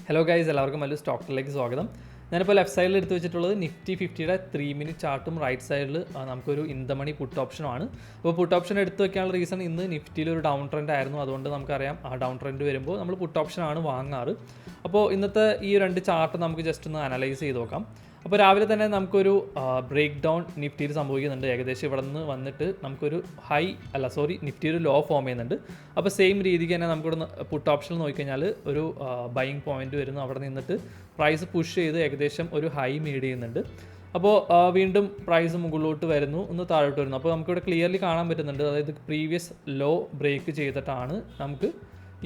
Hello guys, എല്ലാവർക്കും വലിയ സ്റ്റോക്കിലേക്ക് സ്വാഗതം. ഞാനിപ്പോൾ ലെഫ്റ്റ് സൈഡിൽ എടുത്ത് വെച്ചിട്ടുള്ളത് നിഫ്റ്റി 50യുടെ 3 മിനിറ്റ് ചാർട്ടും റൈറ്റ് സൈഡിൽ നമുക്കൊരു ഇൻ ദ മണി പുട്ട് ഓപ്ഷനുമാണ്. അപ്പോൾ പുട്ട് ഓപ്ഷൻ എടുത്ത് വെക്കാനുള്ള റീസൺ ഇന്ന് നിഫ്റ്റിയിൽ ഒരു ഡൗൺ ട്രെൻഡ് ആയിരുന്നു. അതുകൊണ്ട് നമുക്കറിയാം ആ ഡൗൺ ട്രെൻഡ് വരുമ്പോൾ നമ്മൾ പുട്ട് ഓപ്ഷനാണ് വാങ്ങാറ്. അപ്പോൾ ഇന്നത്തെ ഈ രണ്ട് ചാർട്ട് നമുക്ക് ജസ്റ്റ് ഒന്ന് അനലൈസ് ചെയ്ത് നോക്കാം. അപ്പോൾ രാവിലെ തന്നെ നമുക്കൊരു ബ്രേക്ക് ഡൗൺ നിഫ്റ്റിയിൽ സംഭവിക്കുന്നുണ്ട്. ഏകദേശം ഇവിടെ നിന്ന് വന്നിട്ട് നമുക്കൊരു നിഫ്റ്റി ഒരു ലോ ഫോം ചെയ്യുന്നുണ്ട്. അപ്പോൾ സെയിം രീതിക്ക് തന്നെ നമുക്കിവിടെ പുട്ട് ഓപ്ഷൻ നോക്കിക്കഴിഞ്ഞാൽ ഒരു ബൈയിങ് പോയിന്റ് വരുന്നു. അവിടെ നിന്നിട്ട് പ്രൈസ് പുഷ് ചെയ്ത് ഏകദേശം ഒരു ഹൈ മീഡ് ചെയ്യുന്നുണ്ട്. അപ്പോൾ വീണ്ടും പ്രൈസ് മുകളിലോട്ട് വരുന്നു, ഒന്ന് താഴോട്ട് വരുന്നു. അപ്പോൾ നമുക്കിവിടെ ക്ലിയർലി കാണാൻ പറ്റുന്നുണ്ട്. അതായത് പ്രീവിയസ് ലോ ബ്രേക്ക് ചെയ്തിട്ടാണ് നമുക്ക്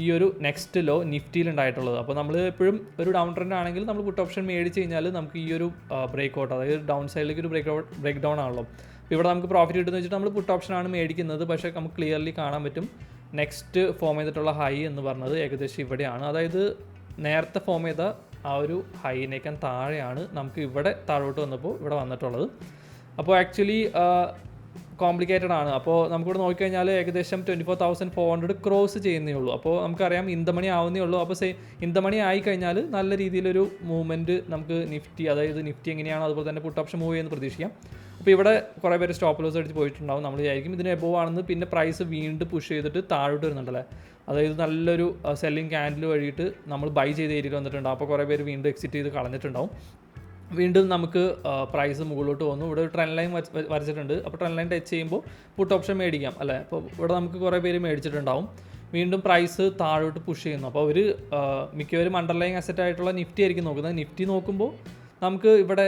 ഈ ഒരു നെക്സ്റ്റ് ലോ നിഫ്റ്റിയിൽ ഉണ്ടായിട്ടുള്ളത്. അപ്പോൾ നമ്മൾ എപ്പോഴും ഒരു ഡൗൺ ട്രെൻഡ് ആണെങ്കിൽ നമ്മൾ പുട്ട് ഓപ്ഷൻ മേടിച്ച് കഴിഞ്ഞാൽ നമുക്ക് ഈ ഒരു ബ്രേക്ക് ഔട്ട്, അതായത് ഡൗൺ സൈഡിലേക്ക് ഒരു ബ്രേക്ക് ഡൗൺ ആണല്ലോ. അപ്പോൾ ഇവിടെ നമുക്ക് പ്രോഫിറ്റ് കിട്ടുന്ന വെച്ചിട്ട് നമ്മൾ പുട്ട് ഓപ്ഷനാണ് മേടിക്കുന്നത്. പക്ഷേ നമുക്ക് ക്ലിയർലി കാണാൻ പറ്റും നെക്സ്റ്റ് ഫോം ചെയ്തിട്ടുള്ള ഹൈ എന്ന് പറഞ്ഞത് ഏകദേശം ഇവിടെയാണ്. അതായത് നേരത്തെ ഫോം ചെയ്ത ആ ഒരു ഹൈനേക്കാൻ താഴെയാണ് നമുക്ക് ഇവിടെ താഴോട്ട് വന്നപ്പോൾ ഇവിടെ വന്നിട്ടുള്ളത്. അപ്പോൾ ആക്ച്വലി കോംപ്ലിക്കേറ്റഡ് ആണ്. അപ്പോൾ നമുക്കിവിടെ നോക്കിക്കഴിഞ്ഞാൽ ഏകദേശം 24,400 ക്രോസ് ചെയ്യുന്നേ ഉള്ളൂ. അപ്പോൾ നമുക്കറിയാം ഇൻ ദ മണി ആവുന്നേ ഉള്ളൂ. അപ്പോൾ ഇൻ ദ മണി ആയിക്കഴിഞ്ഞാൽ നല്ല രീതിയിലൊരു മൂവ്മെൻറ്റ് നമുക്ക് നിഫ്റ്റി എങ്ങനെയാണോ അതുപോലെ തന്നെ പുട്ട് ഓപ്ഷൻ മൂവ് ചെയ്യുമെന്ന് പ്രതീക്ഷിക്കാം. അപ്പോൾ ഇവിടെ കുറേ പേര് സ്റ്റോപ്പ് ലോസ് അടിച്ച് പോയിട്ടുണ്ടാവും. നമ്മൾ വിചാരിക്കും ഇതിന് എബോവ് ആണെന്ന്. പിന്നെ പ്രൈസ് വീണ്ടും പുഷ് ചെയ്തിട്ട് താഴോട്ട് വരുന്നുണ്ടല്ലേ. അതായത് നല്ലൊരു സെല്ലിംഗ് ക്യാൻഡിൽ വഴിയിട്ട് നമ്മൾ ബൈ ചെയ്ത ഏരിയയിൽ വന്നിട്ടുണ്ടാവും. അപ്പോൾ കുറേ പേര് വീണ്ടും എക്സിറ്റ് ചെയ്ത് കളഞ്ഞിട്ടുണ്ടാവും. വീണ്ടും നമുക്ക് പ്രൈസ് മുകളിലോട്ട് പോകുന്നു. ഇവിടെ ഒരു ട്രെൻഡ് ലൈൻ വരച്ചിട്ടുണ്ട്. അപ്പോൾ ട്രെൻഡ് ലൈൻ ടച്ച് ചെയ്യുമ്പോൾ പുട്ട് ഓപ്ഷൻ മേടിക്കാം അല്ലേ. അപ്പോൾ ഇവിടെ നമുക്ക് കുറേ പേര് മേടിച്ചിട്ടുണ്ടാവും. വീണ്ടും പ്രൈസ് താഴോട്ട് പുഷ് ചെയ്യുന്നു. അപ്പോൾ അവർ മിക്കവരും അണ്ടർലൈൻ അസറ്റ് ആയിട്ടുള്ള നിഫ്റ്റി ആയിരിക്കും നോക്കുന്നത്. നിഫ്റ്റി നോക്കുമ്പോൾ നമുക്ക് ഇവിടെ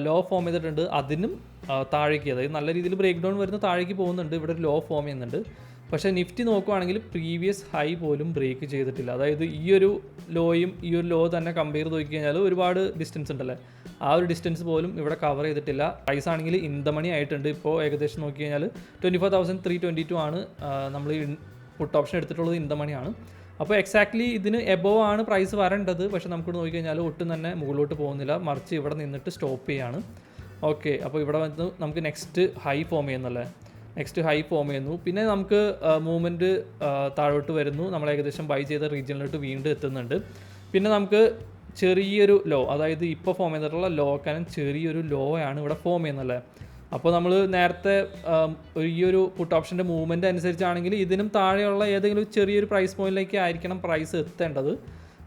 ലോ ഫോം ചെയ്തിട്ടുണ്ട്. അതിനും താഴേക്ക്, അതായത് നല്ല രീതിയിൽ ബ്രേക്ക് ഡൗൺ വരുന്ന താഴേക്ക് പോകുന്നുണ്ട്. ഇവിടെ ഒരു ലോ ഫോം ചെയ്യുന്നുണ്ട്. പക്ഷേ നിഫ്റ്റി നോക്കുവാണെങ്കിൽ പ്രീവിയസ് ഹൈ പോലും ബ്രേക്ക് ചെയ്തിട്ടില്ല. അതായത് ഈ ഒരു ലോയും ഈ ഒരു ലോ തന്നെ കമ്പയർ ചെയ്ത് നോക്കി കഴിഞ്ഞാൽ ഒരുപാട് ഡിസ്റ്റൻസ് ഉണ്ടല്ലേ. ആ ഒരു ഡിസ്റ്റൻസ് പോലും ഇവിടെ കവർ ചെയ്തിട്ടില്ല. പ്രൈസ് ആണെങ്കിൽ ഇൻ ദ മണി ആയിട്ടുണ്ട്. ഇപ്പോൾ ഏകദേശം നോക്കി കഴിഞ്ഞാൽ 24,322 ആണ് നമ്മൾ പുട്ട് ഓപ്ഷൻ എടുത്തിട്ടുള്ളത്. ഇൻ ദ മണിയാണ്. അപ്പോൾ എക്സാക്ട്ലി ഇതിന് എബോവ് ആണ് പ്രൈസ് വരേണ്ടത്. പക്ഷേ നമുക്ക് നോക്കിക്കഴിഞ്ഞാൽ ഒട്ടും തന്നെ മുകളിലോട്ട് പോകുന്നില്ല. മറിച്ച് ഇവിടെ നിന്നിട്ട് സ്റ്റോപ്പ് ചെയ്യാണ്. ഓക്കെ, അപ്പോൾ ഇവിടെ വന്ന് നമുക്ക് നെക്സ്റ്റ് ഹൈ ഫോം ചെയ്യുന്നല്ലേ. നെക്സ്റ്റ് ഹൈ ഫോം ചെയ്യുന്നു. പിന്നെ നമുക്ക് മൂവ്മെൻറ്റ് താഴോട്ട് വരുന്നു. നമ്മൾ ഏകദേശം ബൈ ചെയ്ത റീജിയനിലോട്ട് വീണ്ടും എത്തുന്നുണ്ട്. പിന്നെ നമുക്ക് ചെറിയൊരു ലോ, അതായത് ഇപ്പോൾ ഫോം ചെയ്തിട്ടുള്ള ലോക്കാനും ചെറിയൊരു ലോ ആണ് ഇവിടെ ഫോം ചെയ്യുന്നല്ലേ. അപ്പോൾ നമ്മൾ നേരത്തെ ഈ ഒരു പുട്ട് ഓപ്ഷൻ്റെ മൂവ്മെൻറ്റ് അനുസരിച്ചാണെങ്കിൽ ഇതിനും താഴെയുള്ള ഏതെങ്കിലും ചെറിയൊരു പ്രൈസ് പോയിന്റിലേക്ക് ആയിരിക്കണം പ്രൈസ് എത്തേണ്ടത്.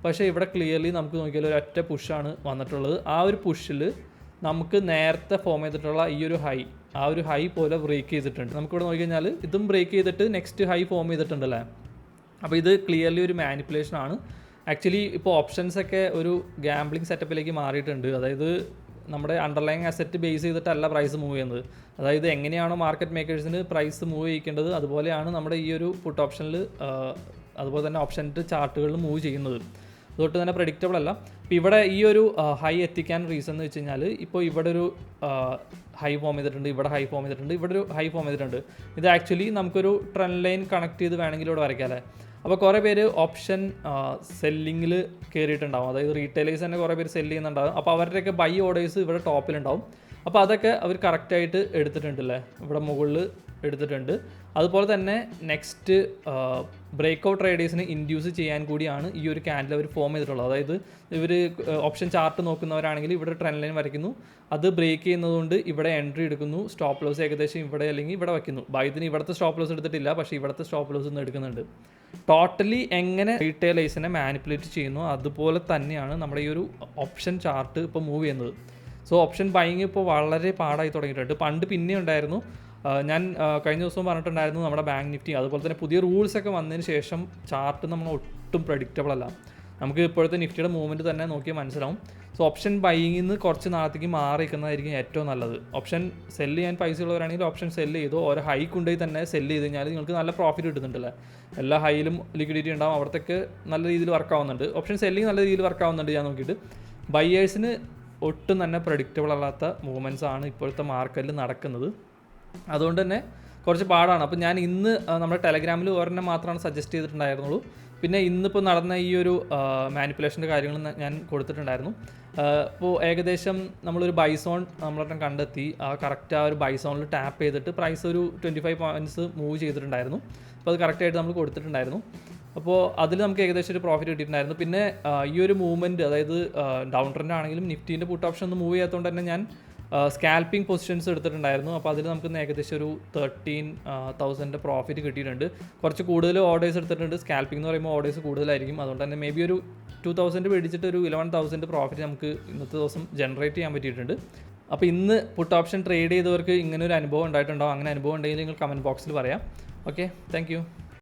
പക്ഷേ ഇവിടെ ക്ലിയർലി നമുക്ക് നോക്കിയാൽ ഒരു ഒറ്റ പുഷാണ് വന്നിട്ടുള്ളത്. ആ ഒരു പുഷിൽ നമുക്ക് നേരത്തെ ഫോം ചെയ്തിട്ടുള്ള ഈ ഒരു ഹൈ, ആ ഒരു ഹൈ പോലെ ബ്രേക്ക് ചെയ്തിട്ടുണ്ട്. നമുക്കിവിടെ നോക്കിക്കഴിഞ്ഞാൽ ഇതും ബ്രേക്ക് ചെയ്തിട്ട് നെക്സ്റ്റ് ഹൈ ഫോം ചെയ്തിട്ടുണ്ടല്ലേ. അപ്പോൾ ഇത് ക്ലിയർലി ഒരു മാനിപ്പുലേഷനാണ്. ആക്ച്വലി ഇപ്പോൾ ഓപ്ഷൻസൊക്കെ ഒരു ഗാംബ്ലിംഗ് സെറ്റപ്പിലേക്ക് മാറിയിട്ടുണ്ട്. അതായത് നമ്മുടെ അണ്ടർലൈൻ അസറ്റ് ബേസ് ചെയ്തിട്ടല്ല പ്രൈസ് മൂവ് ചെയ്യുന്നത്. അതായത് എങ്ങനെയാണോ മാർക്കറ്റ് മേക്കേഴ്സിന് പ്രൈസ് മൂവ് ചെയ്യിക്കേണ്ടത് അതുപോലെയാണ് നമ്മുടെ ഈ ഒരു പുട്ട് ഓപ്ഷനിൽ അതുപോലെ തന്നെ ഓപ്ഷൻ്റെ ചാർട്ടുകളിൽ മൂവ് ചെയ്യുന്നത്. അതുകൊണ്ട് തന്നെ പ്രഡിക്റ്റബിൾ അല്ല. ഇപ്പോൾ ഇവിടെ ഈ ഒരു ഹൈ എത്തിക്കാൻ റീസൺ എന്ന് വെച്ച് കഴിഞ്ഞാൽ ഇപ്പോൾ ഇവിടെ ഒരു ഹൈ ഫോം ചെയ്തിട്ടുണ്ട്, ഇവിടെ ഹൈ ഫോം ചെയ്തിട്ടുണ്ട്, ഇവിടെ ഒരു ഹൈ ഫോം ചെയ്തിട്ടുണ്ട്. ഇത് ആക്ച്വലി നമുക്കൊരു ട്രെൻഡ് ലൈൻ കണക്ട് ചെയ്ത് വേണമെങ്കിൽ ഇവിടെ വരയ്ക്കാം അല്ലേ. അപ്പോൾ കുറേ പേര് ഓപ്ഷൻ സെല്ലിങ്ങിൽ കയറിയിട്ടുണ്ടാവും. അതായത് റീറ്റെയിലേഴ്സ് തന്നെ കുറേ പേര് സെല്ല് ചെയ്യുന്നുണ്ടാവും. അപ്പോൾ അവരുടെയൊക്കെ ബൈ ഓർഡേഴ്സ് ഇവിടെ ടോപ്പിലുണ്ടാവും. അപ്പോൾ അതൊക്കെ അവർ കറക്റ്റായിട്ട് എടുത്തിട്ടുണ്ടല്ലേ, ഇവിടെ മുകളിൽ എടുത്തിട്ടുണ്ട്. അതുപോലെ തന്നെ നെക്സ്റ്റ് ബ്രേക്ക് ഔട്ട് ട്രേഡേഴ്സിനെ ഇൻഡ്യൂസ് ചെയ്യാൻ കൂടിയാണ് ഈ ഒരു ക്യാൻഡിൽ അവർ ഫോം ചെയ്തിട്ടുള്ളത്. അതായത് ഇവർ ഓപ്ഷൻ ചാർട്ട് നോക്കുന്നവരാണെങ്കിൽ ഇവിടെ ട്രെൻഡ് ലൈൻ വരയ്ക്കുന്നു, അത് ബ്രേക്ക് ചെയ്യുന്നതുകൊണ്ട് ഇവിടെ എൻട്രി എടുക്കുന്നു, സ്റ്റോപ്പ് ലോസ് ഏകദേശം ഇവിടെ അല്ലെങ്കിൽ ഇവിടെ വയ്ക്കുന്നു. ബൈദിന് ഇവിടുത്തെ സ്റ്റോപ്പ് ലോസ് എടുത്തിട്ടില്ല, പക്ഷേ ഇവിടുത്തെ സ്റ്റോപ്പ് ലോസ് ഒന്നും എടുക്കുന്നുണ്ട്. ടോട്ടലി എങ്ങനെ റീറ്റെയിലേഴ്സിനെ മാനിപ്പുലേറ്റ് ചെയ്യുന്നു അതുപോലെ തന്നെയാണ് നമ്മുടെ ഈ ഒരു ഓപ്ഷൻ ചാർട്ട് ഇപ്പോൾ മൂവ് ചെയ്യുന്നത്. സോ ഓപ്ഷൻ ബൈയിങ് ഇപ്പോൾ വളരെ പാടായി തുടങ്ങിയിട്ടുണ്ട്. പണ്ട് പിന്നെ ഉണ്ടായിരുന്നു. ഞാൻ കഴിഞ്ഞ ദിവസവും പറഞ്ഞിട്ടുണ്ടായിരുന്നു നമ്മുടെ ബാങ്ക് നിഫ്റ്റി അതുപോലെ തന്നെ പുതിയ റൂൾസൊക്കെ വന്നതിന് ശേഷം ചാർട്ട് നമ്മൾ ഒട്ടും പ്രഡിക്റ്റബിൾ അല്ല. നമുക്ക് ഇപ്പോഴത്തെ നിഫ്റ്റിയുടെ മൂവ്മെൻറ്റ് തന്നെ നോക്കിയാൽ മനസ്സിലാവും. സോ ഓപ്ഷൻ ബൈയിങ്ങിൽ നിന്ന് കുറച്ച് നാളത്തേക്ക് മാറിയിരിക്കുന്നതായിരിക്കും ഏറ്റവും നല്ലത്. ഓപ്ഷൻ സെല്ല് ചെയ്യാൻ പൈസ ഉള്ളവരാണെങ്കിൽ ഓപ്ഷൻ സെല്ല് ചെയ്തു ഓരോ ഹൈ കൊണ്ടുപോയി തന്നെ സെല്ല് ചെയ്ത് കഴിഞ്ഞാൽ നിങ്ങൾക്ക് നല്ല പ്രോഫിറ്റ് കിട്ടുന്നുണ്ടല്ലേ. എല്ലാ ഹൈയിലും ലിക്വിഡിറ്റി ഉണ്ടാവും, അവിടത്തേക്ക് നല്ല രീതിയിൽ വർക്ക് ആവുന്നുണ്ട്. ഓപ്ഷൻ സെല്ലിങ് നല്ല രീതിയിൽ വർക്ക് ആവുന്നുണ്ട്. ഞാൻ നോക്കിയിട്ട് ബയ്യേഴ്സിന് ഒട്ടും തന്നെ പ്രഡിക്റ്റബിൾ അല്ലാത്ത മൂവ്മെൻറ്റ്സ് ആണ് ഇപ്പോഴത്തെ മാർക്കറ്റിൽ നടക്കുന്നത്. അതുകൊണ്ട് തന്നെ കുറച്ച് പാടാണ്. അപ്പോൾ ഞാൻ ഇന്ന് നമ്മുടെ ടെലഗ്രാമിൽ ഒരെണ്ണം മാത്രമാണ് സജസ്റ്റ് ചെയ്തിട്ടുണ്ടായിരുന്നുള്ളൂ. പിന്നെ ഇന്നിപ്പോൾ നടന്ന ഈ ഒരു മാനിപ്പുലേഷൻ്റെ കാര്യങ്ങൾ ഞാൻ കൊടുത്തിട്ടുണ്ടായിരുന്നു. അപ്പോൾ ഏകദേശം നമ്മളൊരു ബൈസോൺ നമ്മളൊരെണ്ണം കണ്ടെത്തി. കറക്റ്റ് ആ ഒരു ബൈസോണിൽ ടാപ്പ് ചെയ്തിട്ട് പ്രൈസ് ഒരു 25 പോയിൻറ്റ്സ് മൂവ് ചെയ്തിട്ടുണ്ടായിരുന്നു. അപ്പോൾ അത് കറക്റ്റായിട്ട് നമ്മൾ കൊടുത്തിട്ടുണ്ടായിരുന്നു. അപ്പോൾ അതിൽ നമുക്ക് ഏകദേശം ഒരു പ്രോഫിറ്റ് കിട്ടിയിട്ടുണ്ടായിരുന്നു. പിന്നെ ഈ ഒരു മൂവ്മെൻറ്റ്, അതായത് ഡൗൺ ട്രെൻഡ് ആണെങ്കിലും നിഫ്റ്റീൻ്റെ പുട്ട് ഓപ്ഷൻ ഒന്ന് മൂവ് ചെയ്യാത്തതുകൊണ്ട് തന്നെ ഞാൻ സ്കാൽപ്പിംഗ് പൊസിഷൻസ് എടുത്തിട്ടുണ്ടായിരുന്നു. അപ്പോൾ അതിൽ നമുക്ക് ഏകദേശം ഒരു 13,000 പ്രോഫിറ്റ് കിട്ടിയിട്ടുണ്ട്. കുറച്ച് കൂടുതൽ ഓർഡേഴ്സ് എടുത്തിട്ടുണ്ട്. സ്കാൽപ്പിംഗ് എന്ന് പറയുമ്പോൾ ഓർഡേഴ്സ് കൂടുതലായിരിക്കും. അതുകൊണ്ട് തന്നെ മേ ബി ഒരു 2,000 മേടിച്ചിട്ട് ഒരു 11,000 പ്രോഫിറ്റ് നമുക്ക് ഇന്നത്തെ ദിവസം ജനറേറ്റ് ചെയ്യാൻ പറ്റിയിട്ടുണ്ട്. അപ്പോൾ ഇന്ന് പുട്ട് ഓപ്ഷൻ ട്രേഡ് ചെയ്തവർക്ക് ഇങ്ങനെ ഒരു അനുഭവം ഉണ്ടായിട്ടുണ്ടാവും. അങ്ങനെ അനുഭവം ഉണ്ടെങ്കിൽ നിങ്ങൾ കമൻറ്റ് ബോക്സിൽ പറയാം. Okay, thank you.